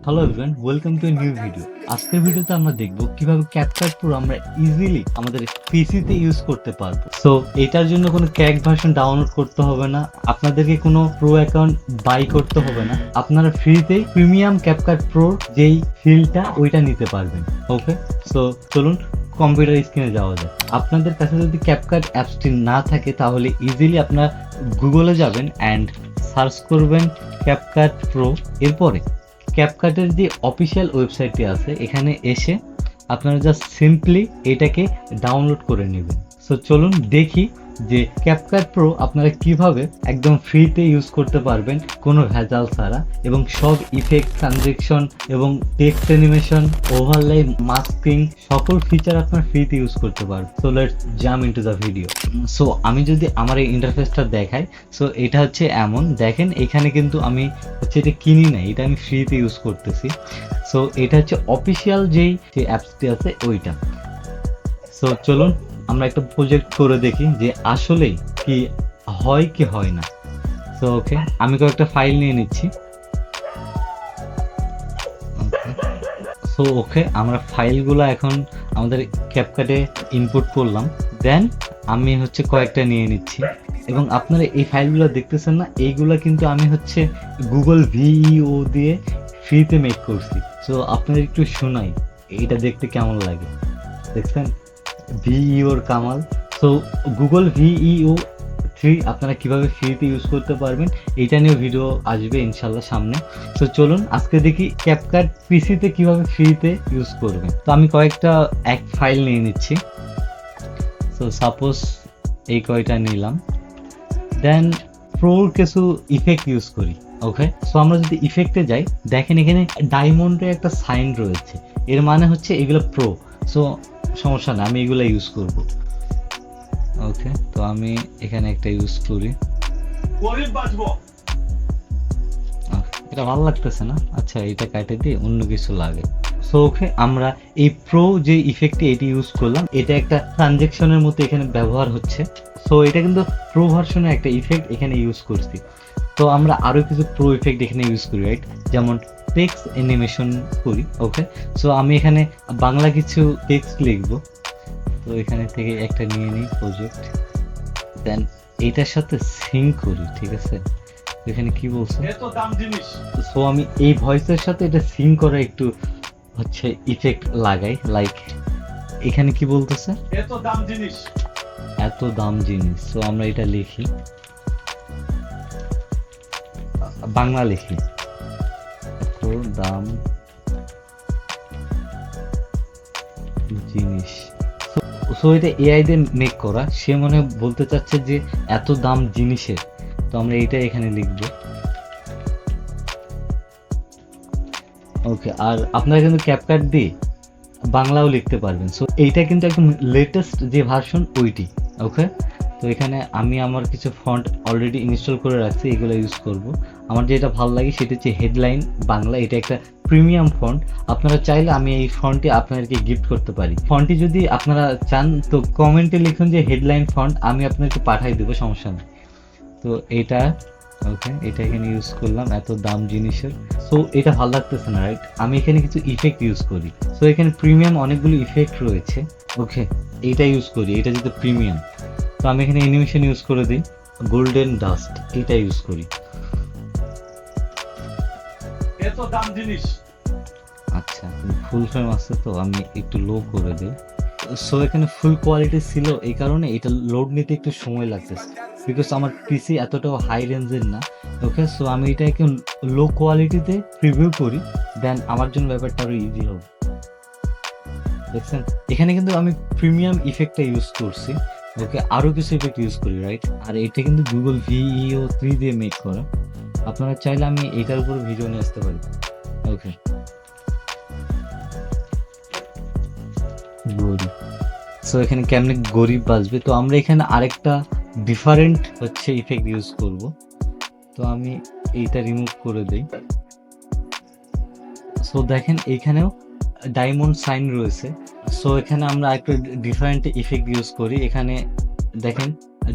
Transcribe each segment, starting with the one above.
Hello everyone, welcome to a new video. আজকের ভিডিওতে আমরা দেখব কিভাবে ক্যাপকাট প্রো আমরা ইজিলি আমাদের পিসিতে ইউজ করতে পারবো। সো এটার জন্য কোনো ক্র্যাক ভার্সন ডাউনলোড করতে হবে না, আপনাদেরকে কোনো প্রো অ্যাকাউন্ট বাই করতে হবে না। আপনারা ফ্রিতেই প্রিমিয়াম ক্যাপকাট প্রোর যেই ফিলটা ওইটা নিতে পারবেন। ওকে, সো চলুন কম্পিউটার স্ক্রিনে যাওয়া যায়। আপনাদের কাছে যদি ক্যাপকাট অ্যাপসটি না থাকে তাহলে ইজিলি আপনারা গুগলে যাবেন অ্যান্ড সার্চ করবেন ক্যাপকাট প্রো। এরপরে ক্যাপকাটের যে অফিসিয়াল ওয়েবসাইটটি আছে এখানে এসে আপনারা জাস্ট সিম্পলি এটাকে ডাউনলোড করে নেবেন। সো চলুন দেখি যে ক্যাপকাট প্রো আপনারা কিভাবে একদম ফ্রিতে ইউজ করতে পারবেন কোনো ভেজাল ছাড়া, এবং সব ইফেক্ট, ট্রানজেকশন এবং টেক্সট অ্যানিমেশন, ওভারলে, মাস্কিং সকল ফিচার আপনার ফ্রিতে ইউজ করতে পারবেন। So let's jump into the video. So আমি যদি আমার এই ইন্টারফেসটা দেখাই, সো এটা হচ্ছে এমন, দেখেন এখানে কিন্তু আমি হচ্ছে এটা কিনি না, এটা আমি ফ্রিতে ইউজ করতেছি। সো এটা হচ্ছে অফিসিয়াল যেই যে অ্যাপসটি আছে ওইটা। সো চলুন আমরা একটা প্রজেক্ট করে দেখি যে আসলেই কি হয় কি হয় না। সো ওকে, আমি কয়েকটা ফাইল নিয়ে নিচ্ছি। সো ওকে, আমরা ফাইলগুলো এখন আমাদের ক্যাপকাটে ইনপুট করলাম। দেন আমি হচ্ছে কয়েকটা নিয়ে নিচ্ছি, এবং আপনারা এই ফাইলগুলো দেখতেছেন না, এইগুলো কিন্তু আমি হচ্ছে গুগল ভিইও দিয়ে ফ্রিতে মেক করছি। সো আপনাদের একটু শোনাই এটা দেখতে কেমন লাগে। দেখছেন ভিইওর কামাল। সো গুগল ভিইও 3 আপনারা কিভাবে ফ্রিতে ইউজ করতে পারবেন এটা নিয়ে ভিডিও আসবে ইনশাল্লাহ সামনে। তো চলুন আজকে দেখি ক্যাপকাট পিসিতে কিভাবে ফ্রিতে ইউজ করবেন। তো আমি কয়েকটা এক ফাইল নিয়ে নিচ্ছি। সো সাপোজ এই কয়টা নিলাম। দেন প্রোর কিছু ইফেক্ট ইউজ করি। ওকে, সো আমরা যদি ইফেক্টে যাই, দেখেন এখানে ডায়মন্ডের একটা সাইন রয়েছে, এর মানে হচ্ছে এগুলো প্রো। সো সমস্যা না, আমি এগুলো ইউজ করব। ওকে, তো আমি এখানে একটা ইউজ করি। এটা ভালো লাগতেছে না, আচ্ছা এটা কাটে দিয়ে অন্য কিছু লাগে। সো ওকে, আমরা এই প্রো যে ইফেক্টটি এটি ইউজ করলাম, এটা একটা ট্রানজেকশনের মতো এখানে ব্যবহার হচ্ছে। সো এটা কিন্তু প্রো ভার্সনের একটা ইফেক্ট এখানে ইউজ করছি। তো আমরা আরো কিছু প্রো ইফেক্ট এখানে ইউজ করি, রাইট? যেমন টেক্সট অ্যানিমেশন করি। ওকে, সো আমি এখানে বাংলা কিছু টেক্সট লিখবো। তো এখানে থেকে একটা নিয়ে নিই প্রজেক্ট, দেন এইটার সাথে সিঙ্ক করি। ঠিক আছে, এখানে কি বলছে, সো আমি এই ভয়েসের সাথে এটা সিঙ্ক করা একটু হচ্ছে ইফেক্ট লাগাই। লাইক এখানে কি বলতেছে, এত দাম জিনিস। সো আমরা এটা লিখি, বাংলা লিখি, এত দাম জিনিস। সো এটা এআই দিয়ে মেক করা, সে মনে বলতে চাচ্ছে যে এত দাম জিনিসের। তো আমরা এটা এখানে লিখবো। ওকে, আর আপনারা কিন্তু ক্যাপকাট দিয়ে বাংলাও লিখতে পারবেন। সো এইটা কিন্তু একদম লেটেস্ট যে ভার্সন ওইটি। ওকে, তো এখানে আমি আমার কিছু ফন্ট অলরেডি ইনস্টল করে রাখছি, এগুলো ইউজ করব। আমার যেটা ভালো লাগে সেটা হচ্ছে হেডলাইন বাংলা, এটা একটা প্রিমিয়াম ফন্ট। আপনারা চাইলে আমি এই ফন্টটি আপনাদেরকে গিফট করতে পারি। ফন্টটি যদি আপনারা চান তো কমেন্টে লিখুন যে হেডলাইন ফন্ট, আমি আপনাদেরকে পাঠিয়ে দেবো, সমস্যা নেই। তো এটা ওকে, এটা এখানে ইউজ করলাম, এত দাম জিনিসের। সো এটা ভালো লাগতেছে না, রাইট? আমি এখানে কিছু ইফেক্ট ইউজ করি। সো এখানে প্রিমিয়াম অনেকগুলো ইফেক্ট রয়েছে। ওকে, এইটা ইউজ করি, এটা যেহেতু প্রিমিয়াম। তো আমি এখানে অ্যানিমেশন ইউজ করে দিই, গোল্ডেন ডাস্ট, এটা ইউজ করি। এত দাম জিনিস, আচ্ছা ফুল ফ্রেম আছে তো আমি একটু লো করে দিই। সো এখানে ফুল কোয়ালিটি ছিল, এই কারণে এটা লোড নিতে একটু সময় লাগতেছে, বিকজ আমার পিসি এতটাও হাই রেঞ্জের না। ওকে, সো আমি এটাকে লো কোয়ালিটিতে প্রিভিউ করি, দেন আমার জন্য ব্যাপারটা আরো ইজি হবে। দেখছেন এখানে কিন্তু আমি প্রিমিয়াম ইফেক্টটা ইউজ করছি। ওকে, আরো কিছু ইফেক্ট ইউজ করি, রাইট? আর এটা কিন্তু গুগল ভিইও 3 দিয়ে মেক করা। আপনারা চাইলে আমি এটার উপর ভিডিও নিয়ে আসতে পারি। ওকে, গরিব। সো এখানে কেমনে গরিব বাজবে, তো আমরা এখানে আরেকটা ডিফারেন্ট হচ্ছে ইফেক্ট ইউজ করব। তো আমি এইটা রিমুভ করে দেই। সো দেখেন এখানেও ডায়মন্ড সাইন রয়েছে। সো এখানে আমরা একটা ডিফারেন্ট ইফেক্ট ইউজ করি, এখানে দেখেন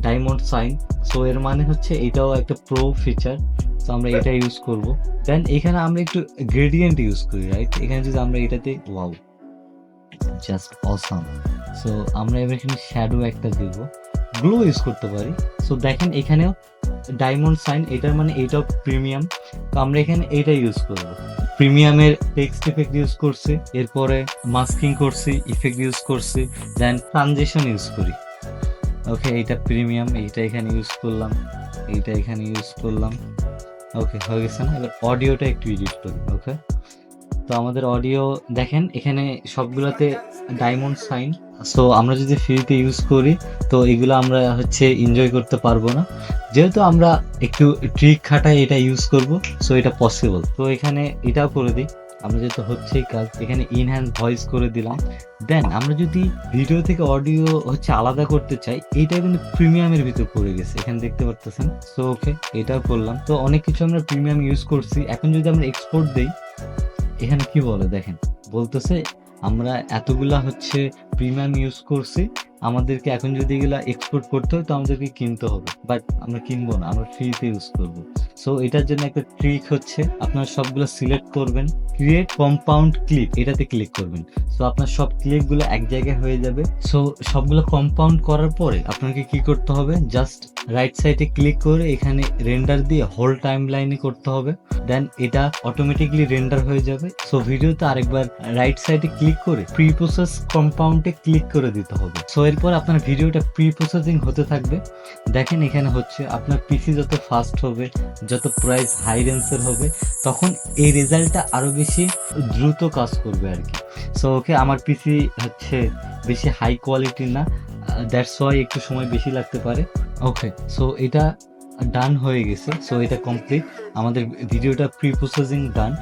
ডায়মন্ড সাইন। সো এর মানে হচ্ছে এটাও একটা প্রো ফিচার। তো আমরা এটা ইউজ করব। দেন এখানে আমরা একটু গ্রেডিয়েন্ট ইউজ করি, রাইট? এখানে যদি আমরা এটাতে ওয়াও, জাস্ট অসাম। সো আমরা এবার এখানে শ্যাডো একটা দেব, গ্লো ইউজ করতে পারি। সো দেখেন এখানেও ডায়মন্ড সাইন, এটার মানে এইটা প্রিমিয়াম। তো আমরা এখানে এইটা ইউজ করব। প্রিমিয়ামের টেক্সট ইফেক্ট ইউজ করছি, এরপরে মাস্কিং করছি, ইফেক্ট ইউজ করছি, দেন ট্রানজিশন ইউজ করি। ওকে, এইটা প্রিমিয়াম, এইটা এখানে ইউজ করলাম, এইটা এখানে ইউজ করলাম। ওকে, হয়ে গেছে না? এবার অডিওটা একটু এডিট করি। ওকে, তো আমাদের অডিও দেখেন এখানে সবগুলোতে ডায়মন্ড সাইন। সো আমরা যদি ফ্রিতে ইউজ করি তো এগুলো আমরা এনজয় করতে পারবো না, যেহেতু আমরা একটু ট্রিক খাটাই এটা ইউজ করব। সো এটা পসিবল। তো এখানে এটাও করে দিই, আমরা যেহেতু হচ্ছেই কাজ, এখানে ইনহ্যান্স ভয়েস করে দিলাম। দেন আমরা যদি ভিডিও থেকে অডিও আলাদা করতে চাই, এইটা কিন্তু প্রিমিয়ামের ভিতর পড়ে গেছে, এখানে দেখতে পারতেছেন। সো ওকে, এটাও করলাম। তো অনেক কিছু আমরা প্রিমিয়াম ইউজ করছি। এখন যদি আমরা এক্সপোর্ট দেই, এখানে কি বলে দেখেন, বলতেছে আমরা এতগুলা প্রিমিয়াম ইউজ করছি, আমাদেরকে এখন যদি এগুলা এক্সপোর্ট করতে হয় তো আমাদেরকে কিনতে হবে, বাট আমরা কিনবো না, আমরা ফ্রিতে ইউজ করব। সো এটার জন্য একটা ট্রিক আপনারা সবগুলো সিলেক্ট করবেন, ক্রিয়েট কম্পাউন্ড ক্লিপ, এটাতে ক্লিক করবেন। সো আপনার সব ক্লিপগুলো এক জায়গায় হয়ে যাবে। সো সবগুলো কম্পাউন্ড করার পরে আপনাকে কি করতে হবে, জাস্ট রাইট সাইডে ক্লিক করে এখানে রেন্ডার দিয়ে হোল টাইম লাইনে করতে হবে। দেন এটা অটোমেটিকলি রেন্ডার হয়ে যাবে। সো ভিডিওতে আরেকবার রাইট সাইডে ক্লিক করে প্রি প্রসেস কম্পাউন্ডে ক্লিক করে দিতে হবে। সো এরপর আপনার ভিডিওটা প্রি প্রসেসিং হতে থাকবে। দেখেন এখানে আপনার পিসি যত ফাস্ট হবে, যত প্রাইস হাই রেঞ্জের হবে, তখন এই রেজাল্টটা আরো বেশি দ্রুত কাজ করবে আর কি। সো ওকে, আমার পিসি বেশি হাই কোয়ালিটির না, দ্যাটস ওয়াই একটু সময় বেশি লাগতে পারে। ওকে, সো এটা ডান হয়ে গেছে। সো এটা কমপ্লিট, আমাদের ভিডিওটা প্রি প্রসেসিং ডান।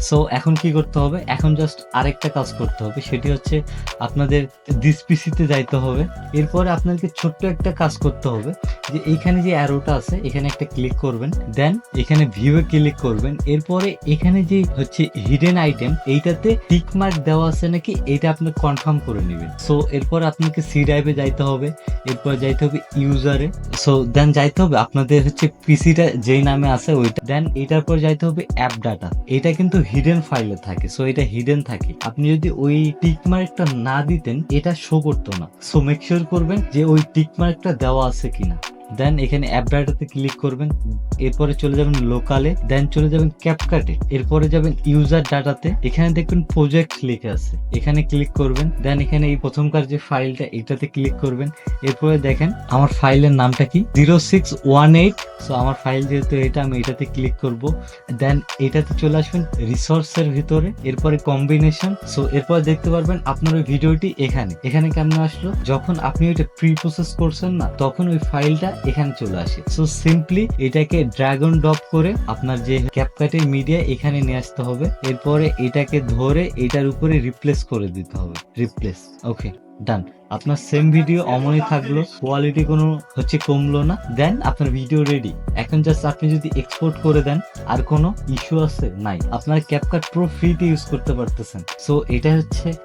সো এখন কি করতে হবে, এখন জাস্ট আরেকটা কাজ করতে হবে, সেটি আপনাদের দিস পিসিতে যাইতে হবে। এরপরে আপনাদেরকে ছোট্ট একটা কাজ করতে হবে, যে এইখানে যে অ্যারোটা আছে এখানে একটা ক্লিক করবেন, দেন এখানে ভিউয়ে ক্লিক করবেন। এরপরে এখানে যে হিডেন আইটেম, এইটাতে টিক মার্ক দেওয়া আছে নাকি এটা আপনি কনফার্ম করে নেবেন। সো এরপর আপনাকে সি ড্রাইভে যাইতে হবে, এরপর যাইতে হবে ইউজারে। সো দেন যাইতে হবে আপনাদের পিসিটা যেই নামে আছে ওইটা, দেন এটার পর যাইতে হবে অ্যাপ ডাটা। এটা কিন্তু হিডেন ফাইলে থাকে, সো এটা হিডেন থাকে। আপনি যদি ওই টিক মার্কটা না দিতেন এটা শো করতো না। সো মেক শিওর করবেন যে ওই টিক মার্কটা দেওয়া আছে কিনা। দেন এখানে অ্যাপ ডাটাতে ক্লিক করবেন, এরপরে চলে যাবেন লোকালে, দেন চলে যাবেন ক্যাপকাটে, এরপরে যাবেন ইউজার ডাটাতে, এখানে দেখবেন প্রজেক্ট লিখে আছে, এখানে ক্লিক করবেন। দেন এখানে এই প্রথমকার যে ফাইলটা এটাতে ক্লিক করবেন। এরপরে দেখেন আমার ফাইলের নামটা কি, 0618। সো আমার ফাইল যেহেতু এটা, আমি এটাতে ক্লিক করব। দেন এটাতে চলে আসবেন রিসোর্সের ভিতরে, এরপরে কম্বিনেশন। সো এরপর দেখতে পারবেন আপনার ওই ভিডিওটি এখানে কেমন আসলো, যখন আপনি ওইটা প্রি প্রসেস করছেন না, তখন ওই ফাইলটা এখানে চলে আসে। সো সিম্পলি এটাকে ড্র্যাগ অ্যান্ড ড্রপ করে আপনার যে ক্যাপকাটের মিডিয়া এখানে নিয়ে আসতে হবে। এরপরে এটাকে ধরে এটার উপরে রিপ্লেস করে দিতে হবে, রিপ্লেস। ওকে, ডান। আপনার সেম ভিডিও অমনই থাকলো, কোয়ালিটি কোনো কমলো না। দেন আপনার ভিডিও রেডি। এখন জাস্ট আপনি যদি এক্সপোর্ট করে দেন, আর কোনো ইস্যু আছে নাই, আপনার ক্যাপকাট প্রো ফ্রিতে ইউজ করতে পারতেছেন। সো এটা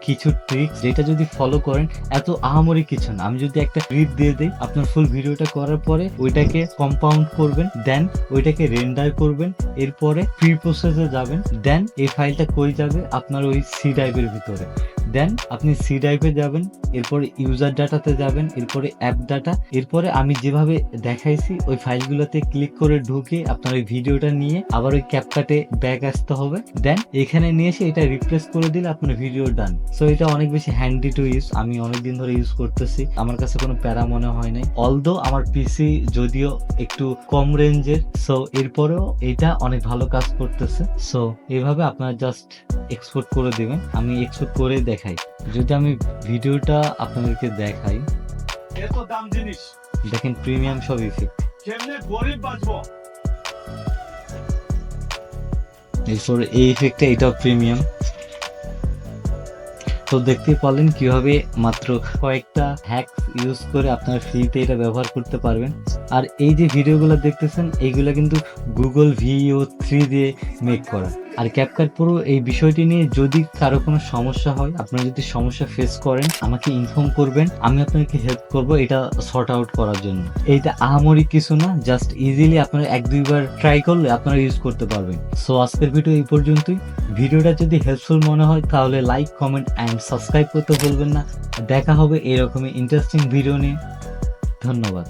কিছু ট্রিক্স, যেটা যদি ফলো করেন এত আহামরি কিছু না। আমি যদি একটা ক্লিপ দিয়ে দিই, আপনার ফুল ভিডিওটা করার পরে ওইটাকে কম্পাউন্ড করবেন, দেন ওইটাকে রেন্ডার করবেন, এরপরে প্রি প্রসেসে যাবেন। দেন এই ফাইলটা কই যাবে, আপনার ওই সি ড্রাইভের ভিতরে। দেন আপনি সি ড্রাইভে যাবেন, এরপরে ইউজার ডাটাতে যাবেন, এরপরে অ্যাপ ডাটা, এরপরে আমি যেভাবে দেখাইছি ওই ফাইলগুলোতে ক্লিক করে ঢুকে আপনার ওই ভিডিওটা নিয়ে আবার ওই ক্যাপকাটে ব্যাক আসতে হবে। দেন এখানে নিয়ে এসে এটা রিপ্লেস করে দিলে আপনার ভিডিও ডান। সো এটা অনেক বেশি হ্যান্ডি টু ইউজ, আমি অনেকদিন ধরে ইউজ করতেছি, আমার কাছে কোনো প্যারা মনে হয় নাই। অলদো আমার পিসি যদিও একটু কম রেঞ্জের, সো এরপরেও এটা অনেক ভালো কাজ করতেছে। সো এইভাবে আপনারা জাস্ট এক্সপোর্ট করে দিবেন। আমি এক্সপোর্ট করে দেখাই, যদি আমি ভিডিওটা আপনাদেরকে দেখাই, এত দাম জিনিস দেখেন প্রিমিয়াম সব ইফেক্ট, কেমনে গরিব বাঁচবো। এরপর এই ইফেক্টটা, এটাও প্রিমিয়াম। তো দেখতে পারলেন কিভাবে মাত্র কয়েকটা হ্যাক ইউজ করে আপনার ফ্রিতে এটা ব্যবহার করতে পারবেন। আর এই যে ভিডিওগুলো দেখতেছেন এইগুলো কিন্তু গুগল VO3 দিয়ে মেক করা। আর ক্যাপকাট প্রো এই বিষয়টি নিয়ে যদি কারো কোনো সমস্যা হয়, আপনারা যদি সমস্যা ফেস করেন আমাকে ইনফর্ম করবেন, আমি আপনাকে হেল্প করব এটা সর্ট আউট করার জন্য। এইটা আহামরি কিছু না, জাস্ট ইজিলি আপনারা 1-2 বার ট্রাই করলে আপনারা ইউজ করতে পারবেন। সো আজকের ভিডিও এই পর্যন্তই। ভিডিওটা যদি হেল্পফুল মনে হয় তাহলে লাইক, কমেন্ট অ্যান্ড সাবস্ক্রাইব করতে ভুলবেন না। দেখা হবে এরকমই ইন্টারেস্টিং ভিডিও নিয়ে। ধন্যবাদ।